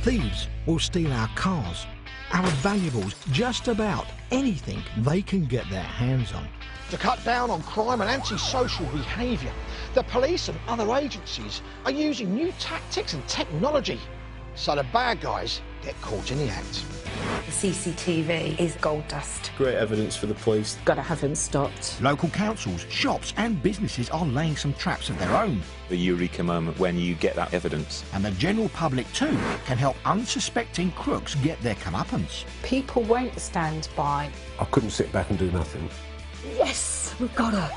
Thieves will steal our cars, our valuables, just about anything they can get their hands on. To cut down on crime and antisocial behaviour, the police and other agencies are using new tactics and technology, so the bad guys get caught in the act. The CCTV is gold dust. Great evidence for the police. Got to have him stopped. Local councils, shops and businesses are laying some traps of their own. The eureka moment when you get that evidence. And the general public too can help unsuspecting crooks get their comeuppance. People won't stand by. I couldn't sit back and do nothing. Yes, we've got her.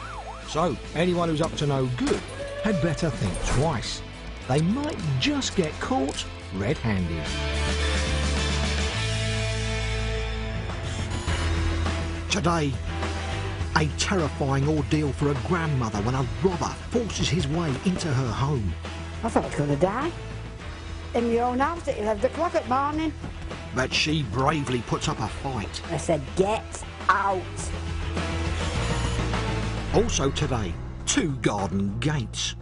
So, anyone who's up to no good had better think twice. They might just get caught red-handed. Today, a terrifying ordeal for a grandmother when a robber forces his way into her home. I thought I was going to die. In my own house at 11 o'clock at morning. But she bravely puts up a fight. I said, get out. Also today, 2 garden gates.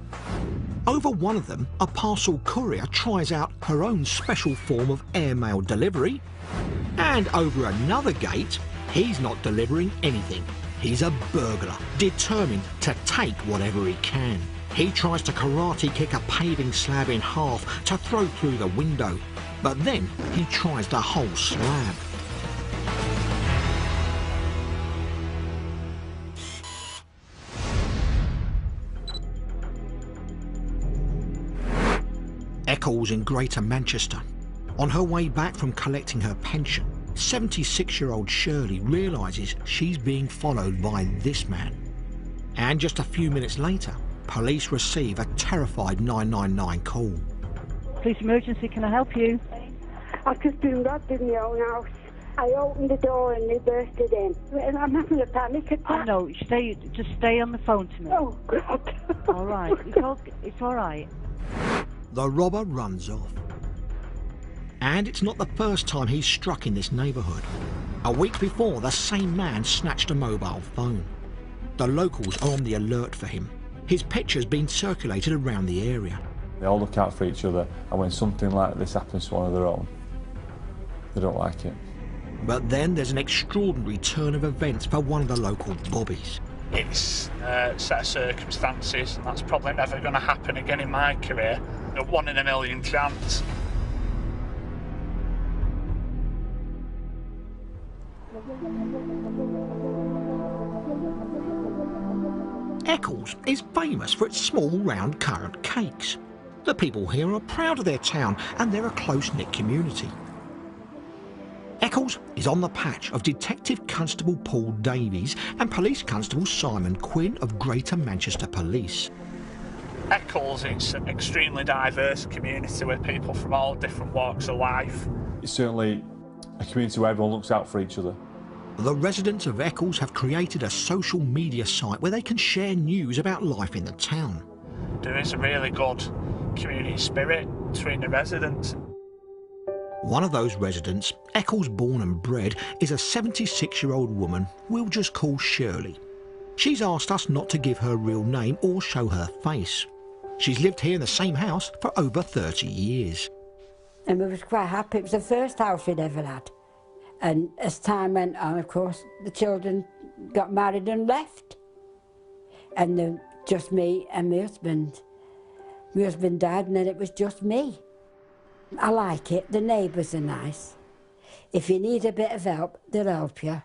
Over one of them, a parcel courier tries out her own special form of airmail delivery. And over another gate, he's not delivering anything. He's a burglar, determined to take whatever he can. He tries to karate kick a paving slab in half to throw through the window, but then he tries the whole slab. Eccles in Greater Manchester. On her way back from collecting her pension, 76-year-old Shirley realises she's being followed by this man. And just a few minutes later, police receive a terrified 999 call. Police emergency, can I help you? I've just been robbed in my own house. I opened the door and they bursted in. And I'm having a panic attack. Oh, no, just stay on the phone to me. Oh, God. All right, it's all right. The robber runs off. And it's not the first time he's struck in this neighbourhood. A week before, the same man snatched a mobile phone. The locals are on the alert for him. His picture's been circulated around the area. They all look out for each other, and when something like this happens to one of their own, they don't like it. But then there's an extraordinary turn of events for one of the local bobbies. It's a set of circumstances, and that's probably never going to happen again in my career. A 1 in a million chance. Eccles is famous for its small round currant cakes. The people here are proud of their town and they're a close-knit community. Eccles is on the patch of Detective Constable Paul Davies and Police Constable Simon Quinn of Greater Manchester Police. Eccles, it's an extremely diverse community with people from all different walks of life. It's certainly a community where everyone looks out for each other. The residents of Eccles have created a social media site where they can share news about life in the town. There is a really good community spirit between the residents. One of those residents, Eccles born and bred, is a 76-year-old woman we'll just call Shirley. She's asked us not to give her real name or show her face. She's lived here in the same house for over 30 years. And we was quite happy. It was the first house we'd ever had. And as time went on, of course, the children got married and left. And then just me and my husband. My husband died and then it was just me. I like it, the neighbours are nice. If you need a bit of help, they'll help you.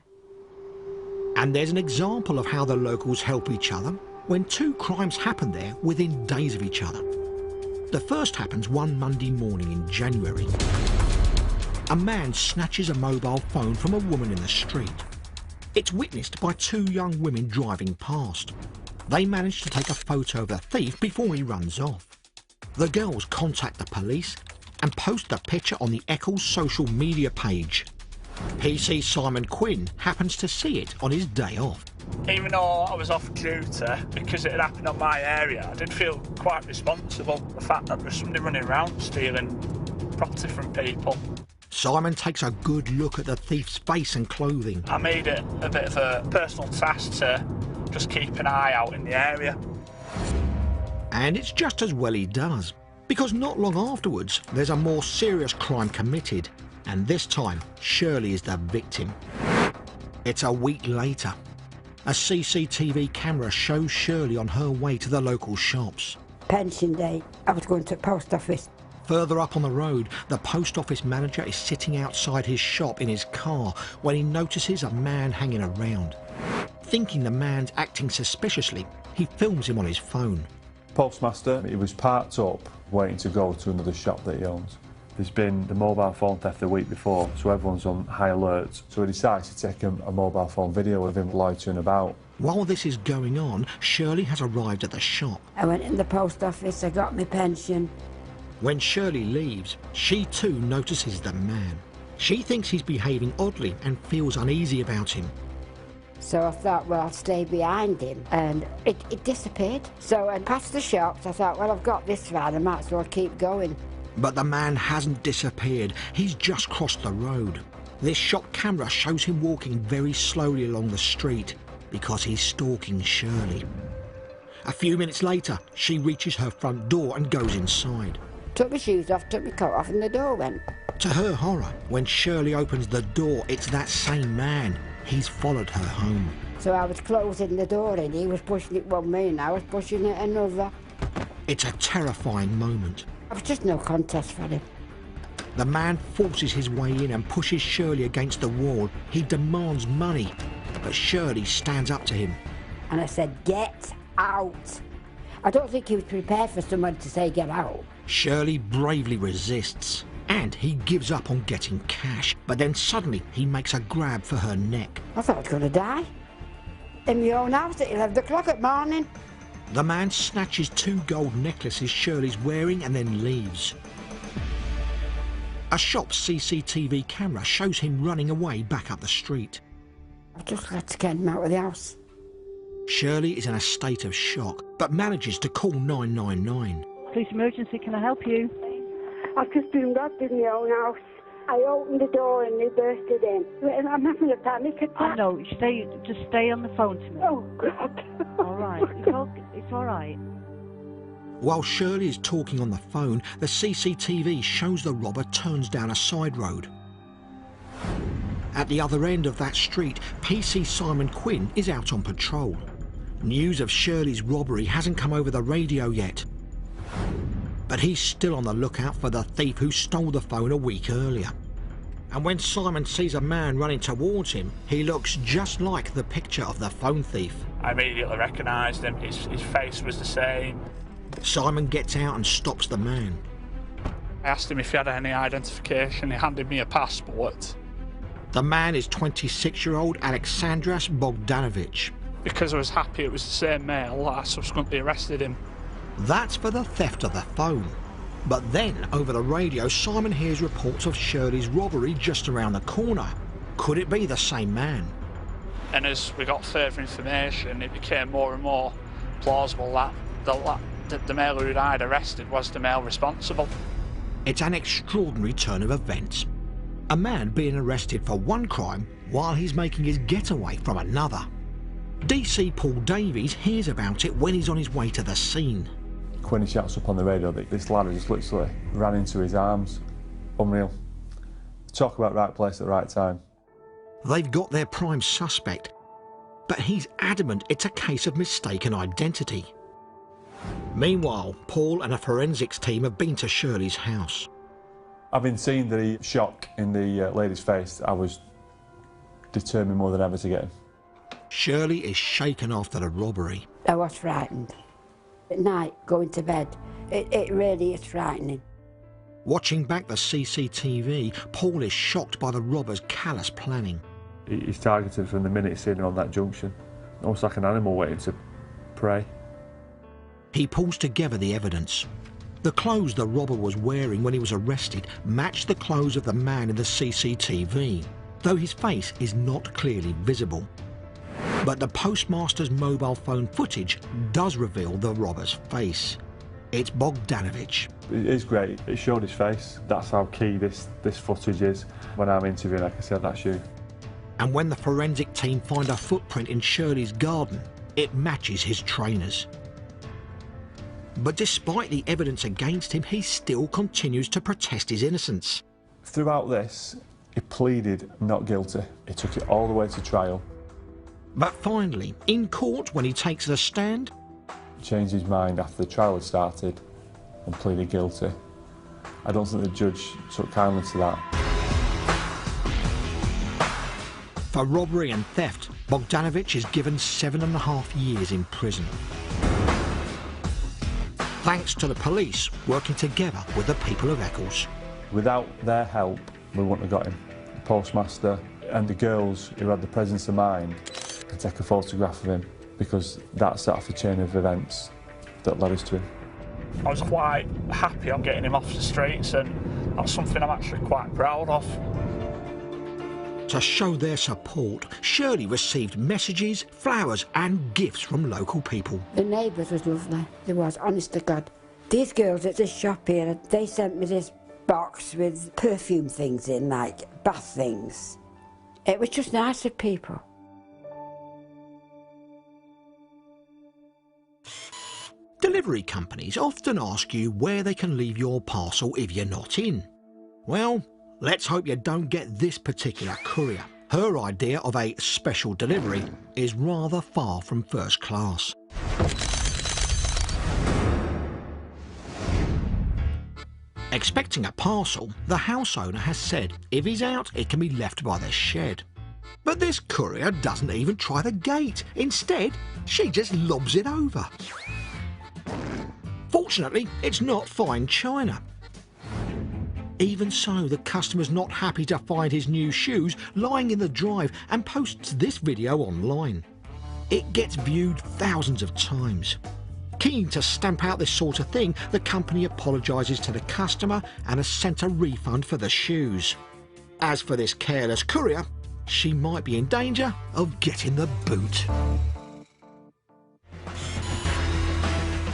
And there's an example of how the locals help each other when 2 crimes happen there within days of each other. The first happens one Monday morning in January. A man snatches a mobile phone from a woman in the street. It's witnessed by 2 young women driving past. They manage to take a photo of the thief before he runs off. The girls contact the police and post the picture on the Eccles social media page. PC Simon Quinn happens to see it on his day off. Even though I was off duty, because it had happened on my area, I did feel quite responsible. The fact that there's somebody running around stealing property from people. Simon takes a good look at the thief's face and clothing. I made it a bit of a personal task to just keep an eye out in the area. And it's just as well he does. Because not long afterwards, there's a more serious crime committed, and this time, Shirley is the victim. It's a week later. A CCTV camera shows Shirley on her way to the local shops. Pension day, I was going to the post office. Further up on the road, the post office manager is sitting outside his shop in his car when he notices a man hanging around. Thinking the man's acting suspiciously, he films him on his phone. Postmaster, he was parked up, waiting to go to another shop that he owns. There's been the mobile phone theft the week before, so everyone's on high alert. So he decides to take a mobile phone video of him loitering about. While this is going on, Shirley has arrived at the shop. I went in the post office, I got my pension. When Shirley leaves, she too notices the man. She thinks he's behaving oddly and feels uneasy about him. So I thought, well, I'll stay behind him, and it disappeared. So I passed the shops, I thought, well, I've got this far, I might as well keep going. But the man hasn't disappeared, he's just crossed the road. This shop camera shows him walking very slowly along the street because he's stalking Shirley. A few minutes later, she reaches her front door and goes inside. Took my shoes off, took my coat off, and the door went. To her horror, when Shirley opens the door, it's that same man. He's followed her home. So I was closing the door and he was pushing it one way and I was pushing it another. It's a terrifying moment. It was just no contest for him. The man forces his way in and pushes Shirley against the wall. He demands money, but Shirley stands up to him. And I said, get out. I don't think he was prepared for someone to say get out. Shirley bravely resists, and he gives up on getting cash. But then suddenly he makes a grab for her neck. I thought I was going to die. In my own house at 11 o'clock at morning. The man snatches 2 gold necklaces Shirley's wearing and then leaves. A shop's CCTV camera shows him running away back up the street. I just had to get him out of the house. Shirley is in a state of shock, but manages to call 999. Police emergency, can I help you? I've just been robbed in my own house. I opened the door and they bursted in. I'm having a panic attack. I know, just stay on the phone to me. Oh, God. All right, it's all right. While Shirley is talking on the phone, the CCTV shows the robber turns down a side road. At the other end of that street, PC Simon Quinn is out on patrol. News of Shirley's robbery hasn't come over the radio yet. But he's still on the lookout for the thief who stole the phone a week earlier. And when Simon sees a man running towards him, he looks just like the picture of the phone thief. I immediately recognised him, his face was the same. Simon gets out and stops the man. I asked him if he had any identification, he handed me a passport. The man is 26-year-old Alexandras Bogdanovich. Because I was happy it was the same male, I subsequently arrested him. That's for the theft of the phone. But then, over the radio, Simon hears reports of Shirley's robbery just around the corner. Could it be the same man? And as we got further information, it became more and more plausible that the male who I'd arrested was the male responsible. It's an extraordinary turn of events. A man being arrested for one crime while he's making his getaway from another. DC Paul Davies hears about it when he's on his way to the scene. When he shouts up on the radio that this lad just literally ran into his arms. Unreal. Talk about right place at the right time. They've got their prime suspect, but he's adamant it's a case of mistaken identity. Meanwhile, Paul and a forensics team have been to Shirley's house. Having seen the shock in the lady's face, I was determined more than ever to get him. Shirley is shaken after the robbery. I was frightened. At night, going to bed, it really is frightening. Watching back the CCTV, Paul is shocked by the robber's callous planning. He's targeted from the minute he's seen her on that junction, almost like an animal waiting to prey. He pulls together the evidence. The clothes the robber was wearing when he was arrested match the clothes of the man in the CCTV, though his face is not clearly visible. But the postmaster's mobile phone footage does reveal the robber's face. It's Bogdanovich. It is great. It showed his face. That's how key this footage is. When I'm interviewing, I can say that's you. And when the forensic team find a footprint in Shirley's garden, it matches his trainers. But despite the evidence against him, he still continues to protest his innocence. Throughout this, he pleaded not guilty. He took it all the way to trial. But finally, in court, when he takes the stand, He changed his mind after the trial had started and pleaded guilty. I don't think the judge took kindly to that. for robbery and theft, Bogdanovich is given 7.5 years in prison. Thanks to the police working together with the people of Eccles. Without their help, we wouldn't have got him. The postmaster and the girls who had the presence of mind to take a photograph of him, because that set off the chain of events that led us to him. I was quite happy on getting him off the streets, and that's something I'm actually quite proud of. To show their support, Shirley received messages, flowers and gifts from local people. The neighbours was lovely, they was, honest to God. These girls at the shop here, they sent me this box with perfume things in, like bath things. It was just nice of people. Delivery companies often ask you where they can leave your parcel if you're not in. Well, let's hope you don't get this particular courier. Her idea of a special delivery is rather far from first class. Expecting a parcel, the house owner has said if he's out, it can be left by the shed. But this courier doesn't even try the gate. Instead, she just lobs it over. Fortunately, it's not fine china. Even so, the customer's not happy to find his new shoes lying in the drive and posts this video online. It gets viewed thousands of times. Keen to stamp out this sort of thing, the company apologises to the customer and has sent a refund for the shoes. As for this careless courier, she might be in danger of getting the boot.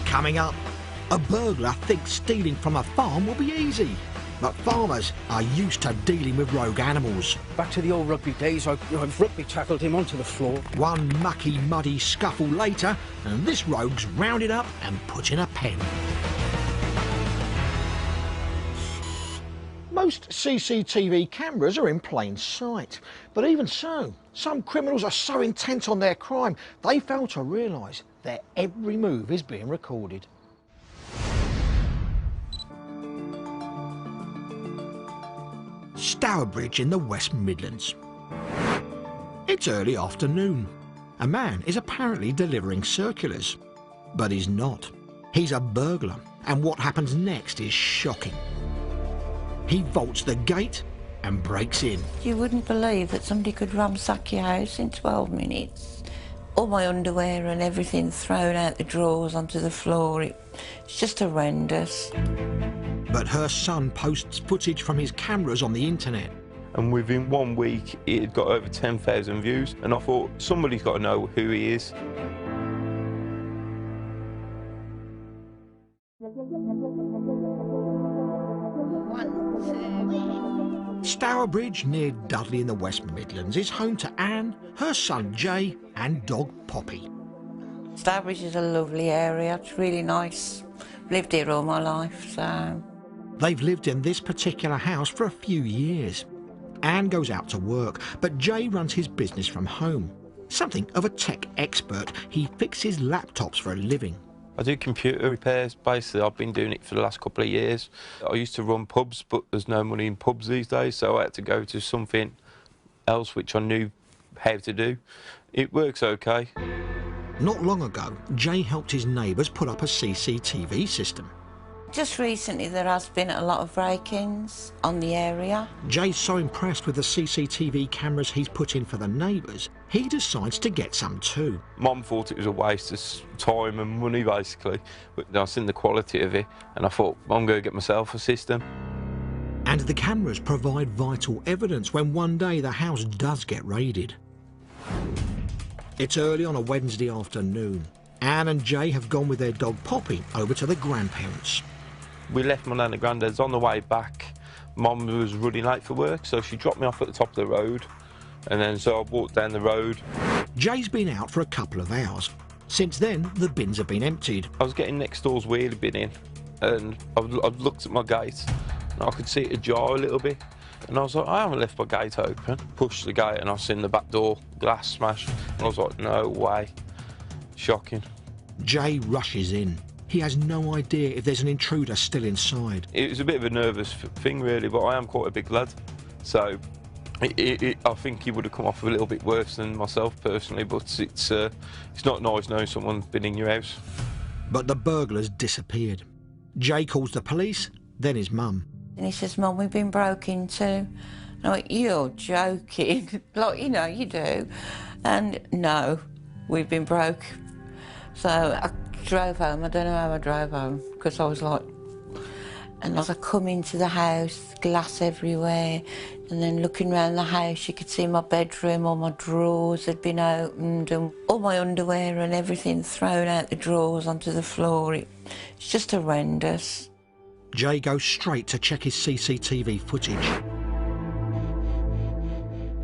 Coming up, a burglar thinks stealing from a farm will be easy. But farmers are used to dealing with rogue animals. Back to the old rugby days, I've rugby tackled him onto the floor. One mucky, muddy scuffle later, and this rogue's rounded up and put in a pen. Most CCTV cameras are in plain sight, but even so, some criminals are so intent on their crime, they fail to realise their every move is being recorded. Stourbridge in the West Midlands. It's early afternoon. A man is apparently delivering circulars, but he's not. He's a burglar, and what happens next is shocking. He vaults the gate and breaks in. You wouldn't believe that somebody could ransack your house in 12 minutes. All my underwear and everything thrown out the drawers onto the floor. It's just horrendous. But her son posts footage from his cameras on the internet. And within 1 week, it had got over 10,000 views. And I thought, somebody's got to know who he is. Stourbridge, near Dudley in the West Midlands, is home to Anne, her son Jay and dog Poppy. Stourbridge is a lovely area, it's really nice. Lived here all my life, so... They've lived in this particular house for a few years. Anne goes out to work, but Jay runs his business from home. Something of a tech expert, he fixes laptops for a living. I do computer repairs, basically. I've been doing it for the last couple of years. I used to run pubs, but there's no money in pubs these days, so I had to go to something else which I knew how to do. It works okay. Not long ago, Jay helped his neighbours put up a CCTV system. Just recently there has been a lot of break-ins on the area. Jay's so impressed with the CCTV cameras he's put in for the neighbours, he decides to get some too. Mum thought it was a waste of time and money, basically, but I seen the quality of it, and I thought, I'm going to get myself a system. And the cameras provide vital evidence when one day the house does get raided. It's early on a Wednesday afternoon. Anne and Jay have gone with their dog Poppy over to the grandparents. We left my nan and granddad's. On the way back, Mum was running late for work, so she dropped me off at the top of the road, and then so I walked down the road. Jay's been out for a couple of hours, Since then, the bins have been emptied. I was getting next door's wheelie bin in, and I've looked at my gate, and I could see it ajar a little bit. And I was like, I haven't left my gate open. Pushed the gate and I've seen the back door glass smashed. I was like, no way. Shocking. Jay rushes in. He has no idea if there's an intruder still inside. It was a bit of a nervous thing, really, but I am quite a big lad. So I think he would have come off a little bit worse than myself personally, but it's not nice knowing someone's been in your house. But the burglars disappeared. Jay calls the police, then his mum. And he says, Mum, we've been broke into. And I went, you're joking. Like, you know, you do. And no, we've been broke. So I drove home. I don't know how I drove home, because I was like... And as I come into the house, glass everywhere, and then looking around the house, you could see my bedroom, all my drawers had been opened, and all my underwear and everything thrown out the drawers onto the floor. It's just horrendous. Jay goes straight to check his CCTV footage.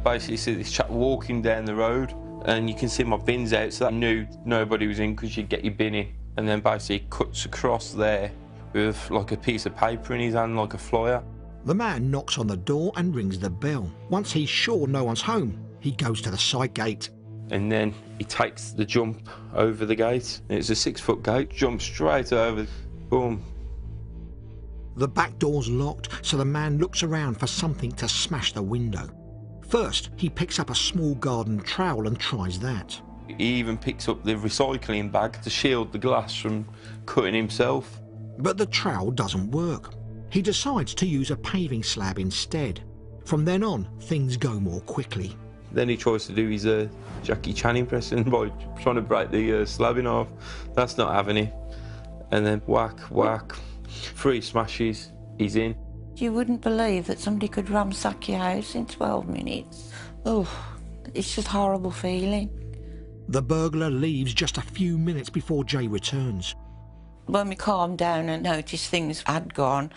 Basically, you see this chap walking down the road, and you can see my bins out, so I knew nobody was in because you'd get your bin in. And then basically cuts across there with like a piece of paper in his hand, like a flyer. The man knocks on the door and rings the bell. Once he's sure no one's home, he goes to the side gate. And then he takes the jump over the gate. And it's a 6-foot gate, jumps straight over, boom. The back door's locked, so the man looks around for something to smash the window. First, he picks up a small garden trowel and tries that. He even picks up the recycling bag to shield the glass from cutting himself. But the trowel doesn't work. He decides to use a paving slab instead. From then on, things go more quickly. Then he tries to do his Jackie Chan impression by trying to break the slab in half. That's not having it. And then whack, whack, 3 smashes, he's in. You wouldn't believe that somebody could ransack your house in 12 minutes. Oh, it's just a horrible feeling. The burglar leaves just a few minutes before Jay returns. When we calmed down and noticed things had gone,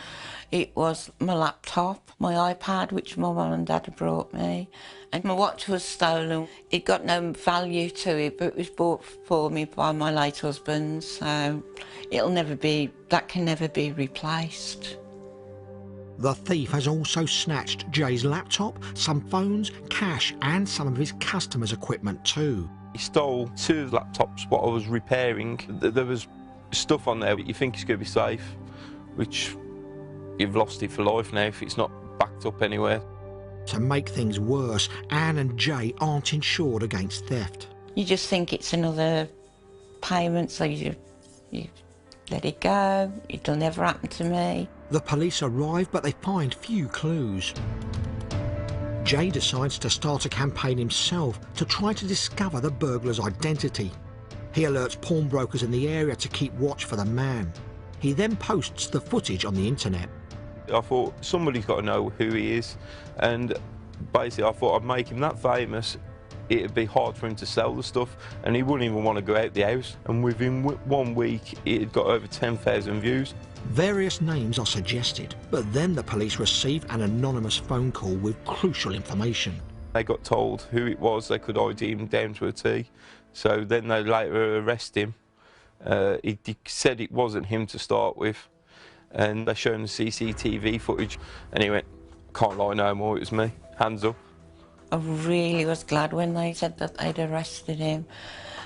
it was my laptop, my iPad, which my mum and dad had brought me, and my watch was stolen. It got no value to it, but it was bought for me by my late husband, so that can never be replaced. The thief has also snatched Jay's laptop, some phones, cash, and some of his customers' equipment too. He stole 2 laptops, what I was repairing. There was stuff on there that you think is going to be safe, which you've lost it for life now if it's not backed up anywhere. To make things worse, Anne and Jay aren't insured against theft. You just think it's another payment, so you let it go. It'll never happen to me. The police arrive, but they find few clues. Jay decides to start a campaign himself to try to discover the burglar's identity. He alerts pawnbrokers in the area to keep watch for the man. He then posts the footage on the internet. I thought somebody's got to know who he is, and basically I thought I'd make him that famous it'd be hard for him to sell the stuff, and he wouldn't even want to go out the house. And within 1 week it had got over 10,000 views. Various names are suggested, but then the police receive an anonymous phone call with crucial information. They got told who it was, they could ID him down to a T. So then they later arrest him. He said it wasn't him to start with, and they showed him the CCTV footage, and he went, "Can't lie no more, it was me, hands up." I really was glad when they said that they'd arrested him.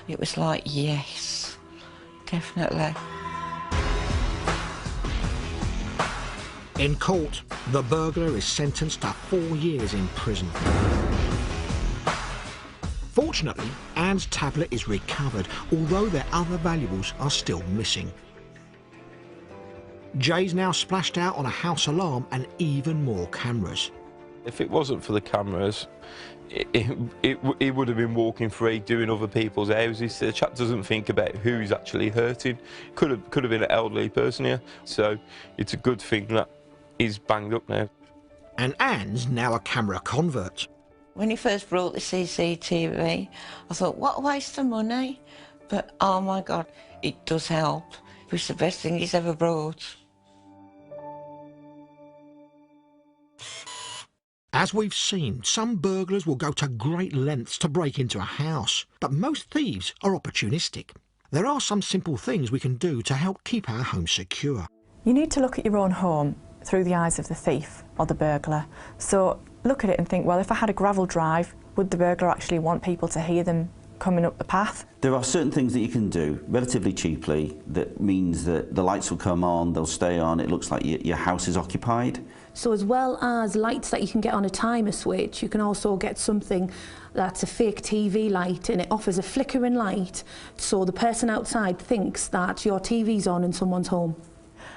It was like, yes, definitely. In court, the burglar is sentenced to 4 years in prison. Fortunately, Anne's tablet is recovered, although their other valuables are still missing. Jay's now splashed out on a house alarm and even more cameras. If it wasn't for the cameras, he would have been walking free, doing other people's houses. The chap doesn't think about who he's actually hurting. Could have been an elderly person here, so it's a good thing that he's banged up now. And Anne's now a camera convert. When he first brought the CCTV, I thought, what a waste of money. But, oh my God, it does help. It was the best thing he's ever brought. As we've seen, some burglars will go to great lengths to break into a house, but most thieves are opportunistic. There are some simple things we can do to help keep our home secure. You need to look at your own home through the eyes of the thief or the burglar. So look at it and think, well, if I had a gravel drive, would the burglar actually want people to hear them coming up the path? There are certain things that you can do relatively cheaply that means that the lights will come on, they'll stay on, it looks like your house is occupied. So as well as lights that you can get on a timer switch, you can also get something that's a fake TV light, and it offers a flickering light so the person outside thinks that your TV's on in someone's home.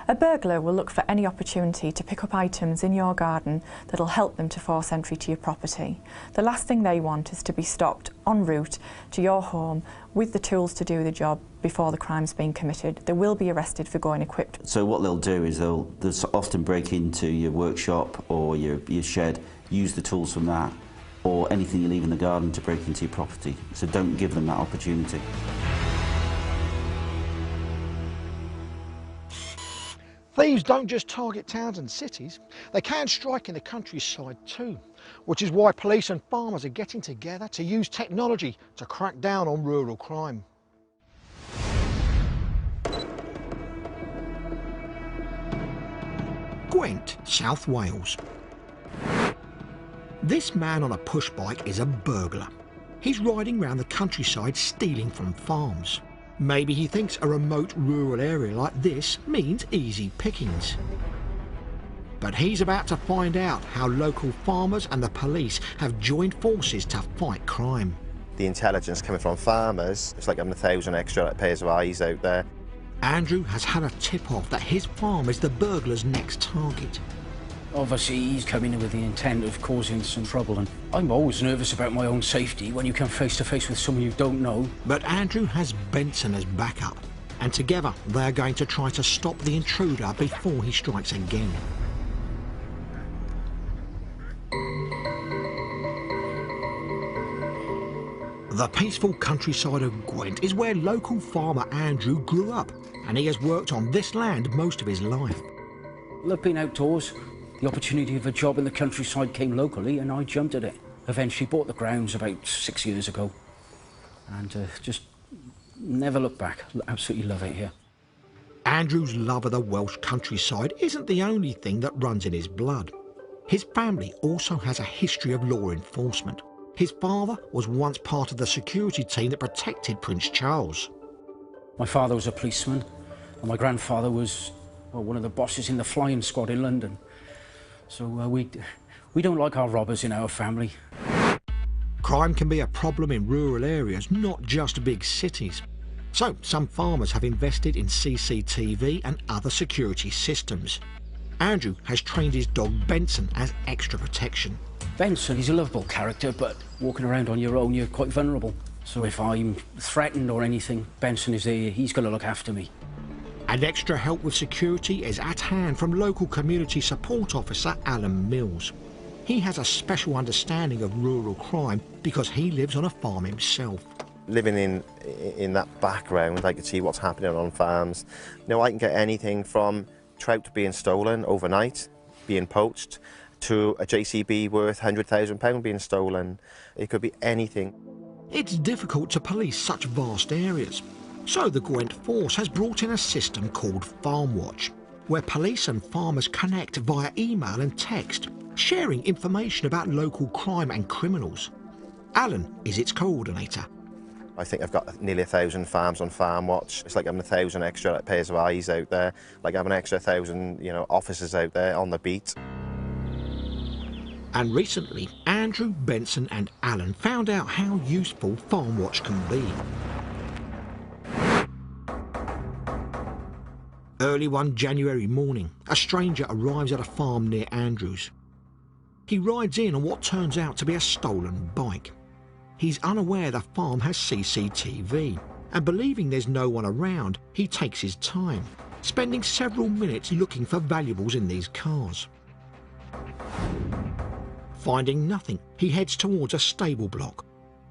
A burglar will look for any opportunity to pick up items in your garden that'll help them to force entry to your property. The last thing they want is to be stopped en route to your home with the tools to do the job before the crime's been committed. They will be arrested for going equipped. So what they'll do is they'll often break into your workshop or your shed, use the tools from that, or anything you leave in the garden to break into your property. So don't give them that opportunity. Thieves don't just target towns and cities, they can strike in the countryside too, which is why police and farmers are getting together to use technology to crack down on rural crime. Gwent, South Wales. This man on a push bike is a burglar. He's riding round the countryside stealing from farms. Maybe he thinks a remote rural area like this means easy pickings. But he's about to find out how local farmers and the police have joined forces to fight crime. The intelligence coming from farmers, it's like having 1,000 extra pairs of eyes out there. Andrew has had a tip-off that his farm is the burglar's next target. Obviously, he's coming in with the intent of causing some trouble, and I'm always nervous about my own safety when you come face to face with someone you don't know. But Andrew has Benson as backup, and together they're going to try to stop the intruder before he strikes again. The peaceful countryside of Gwent is where local farmer Andrew grew up, and he has worked on this land most of his life. Love being outdoors. The opportunity of a job in the countryside came locally and I jumped at it. Eventually bought the grounds about 6 years ago and just never looked back. Absolutely love it here. Andrew's love of the Welsh countryside isn't the only thing that runs in his blood. His family also has a history of law enforcement. His father was once part of the security team that protected Prince Charles. My father was a policeman and my grandfather was one of the bosses in the flying squad in London. So we don't like our robbers in our family. Crime can be a problem in rural areas, not just big cities. So some farmers have invested in CCTV and other security systems. Andrew has trained his dog Benson as extra protection. Benson, he's a lovable character, but walking around on your own, you're quite vulnerable. So if I'm threatened or anything, Benson is there, he's going to look after me. And extra help with security is at hand from local community support officer Alan Mills. He has a special understanding of rural crime because he lives on a farm himself. Living in that background, I can see what's happening on farms. You know, I can get anything from trout being stolen overnight, being poached, to a JCB worth £100,000 being stolen. It could be anything. It's difficult to police such vast areas. So the Gwent Force has brought in a system called Farm Watch, where police and farmers connect via email and text, sharing information about local crime and criminals. Alan is its coordinator. I think I've got nearly 1,000 farms on Farm Watch. It's like having 1,000 extra pairs of eyes out there, like having an extra 1,000, officers out there on the beat. And recently, Andrew, Benson and Alan found out how useful Farm Watch can be. Early one January morning, a stranger arrives at a farm near Andrew's. He rides in on what turns out to be a stolen bike. He's unaware the farm has CCTV, and believing there's no one around, he takes his time, spending several minutes looking for valuables in these cars. Finding nothing, he heads towards a stable block.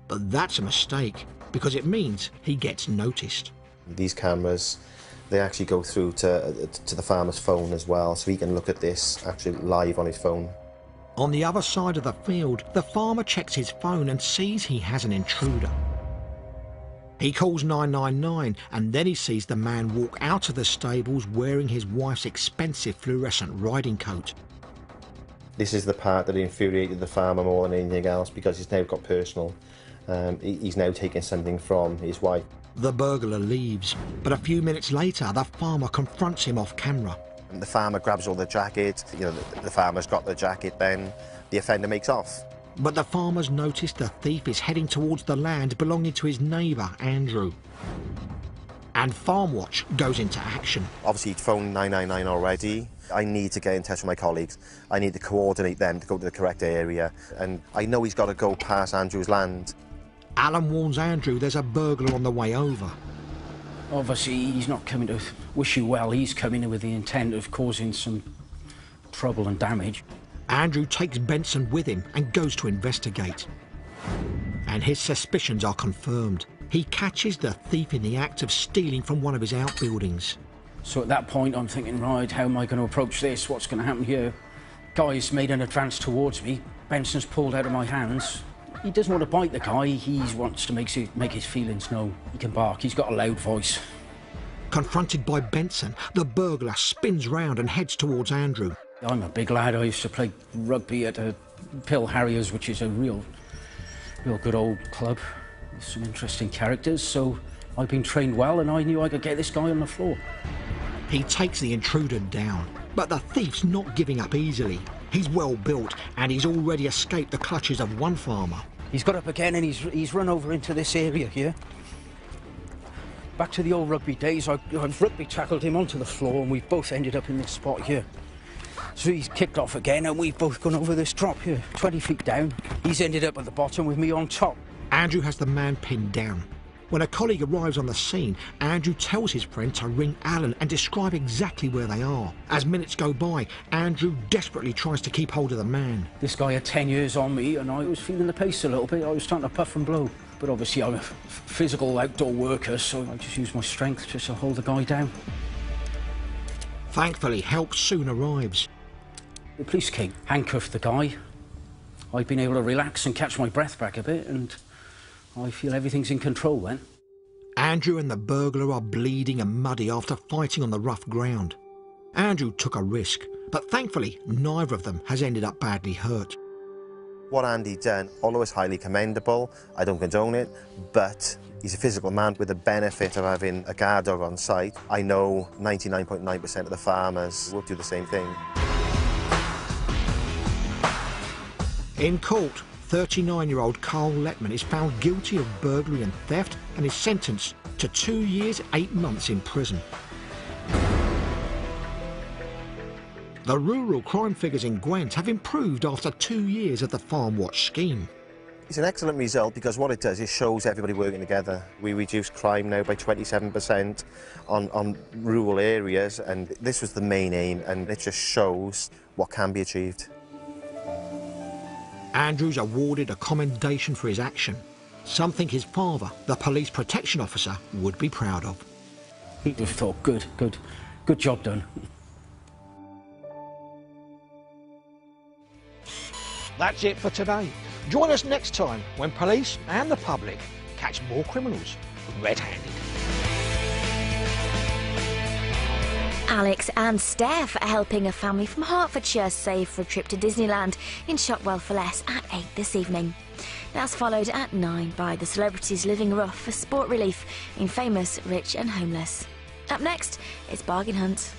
But that's a mistake, because it means he gets noticed. These cameras, they actually go through to the farmer's phone as well, so he can look at this actually live on his phone. On the other side of the field, the farmer checks his phone and sees he has an intruder. He calls 999 and then he sees the man walk out of the stables wearing his wife's expensive fluorescent riding coat. This is the part that infuriated the farmer more than anything else, because he's now got personal. He's now taken something from his wife. The burglar leaves, but a few minutes later the farmer confronts him off camera. And the farmer grabs all the jacket, you know, the farmer's got the jacket, then the offender makes off. But the farmer's noticed the thief is heading towards the land belonging to his neighbour, Andrew. And Farm Watch goes into action. Obviously he'd phoned 999 already. I need to get in touch with my colleagues. I need to coordinate them to go to the correct area. And I know he's got to go past Andrew's land. Alan warns Andrew there's a burglar on the way over. Obviously, he's not coming to wish you well. He's coming with the intent of causing some trouble and damage. Andrew takes Benson with him and goes to investigate. And his suspicions are confirmed. He catches the thief in the act of stealing from one of his outbuildings. So at that point, I'm thinking, right, how am I going to approach this? What's going to happen here? Guy's made an advance towards me. Benson's pulled out of my hands. He doesn't want to bite the guy. He wants to make his feelings known. He can bark. He's got a loud voice. Confronted by Benson, the burglar spins round and heads towards Andrew. I'm a big lad. I used to play rugby at Pill Harriers, which is a real good old club with some interesting characters. So I've been trained well, and I knew I could get this guy on the floor. He takes the intruder down, but the thief's not giving up easily. He's well built, and he's already escaped the clutches of one farmer. He's got up again, and he's run over into this area here. Back to the old rugby days, I've rugby tackled him onto the floor, and we've both ended up in this spot here. So he's kicked off again, and we've both gone over this drop here, 20 feet down. He's ended up at the bottom with me on top. Andrew has the man pinned down. When a colleague arrives on the scene, Andrew tells his friend to ring Alan and describe exactly where they are. As minutes go by, Andrew desperately tries to keep hold of the man. This guy had 10 years on me, and I was feeling the pace a little bit. I was starting to puff and blow. But obviously I'm a physical outdoor worker, so I just used my strength just to hold the guy down. Thankfully, help soon arrives. The police came, handcuffed the guy. I've been able to relax and catch my breath back a bit, and I feel everything's in control then. Andrew and the burglar are bleeding and muddy after fighting on the rough ground. Andrew took a risk, but thankfully neither of them has ended up badly hurt. What Andy done, although it's highly commendable, I don't condone it, but he's a physical man with the benefit of having a guard dog on site. I know 99.9% of the farmers will do the same thing. In court, 39-year-old Carl Letman is found guilty of burglary and theft and is sentenced to 2 years, 8 months in prison. The rural crime figures in Gwent have improved after 2 years of the Farm Watch scheme. It's an excellent result because what it does is shows everybody working together. We reduced crime now by 27% on rural areas, and this was the main aim, and it just shows what can be achieved. Andrew's awarded a commendation for his action, something his father, the police protection officer, would be proud of. He just thought, good job done. That's it for today. Join us next time when police and the public catch more criminals red-handed. Alex and Steph are helping a family from Hertfordshire save for a trip to Disneyland in Shotwell for Less at 8 this evening. That's followed at 9 by the celebrities living rough for sport relief in Famous, Rich and Homeless. Up next, it's Bargain Hunt.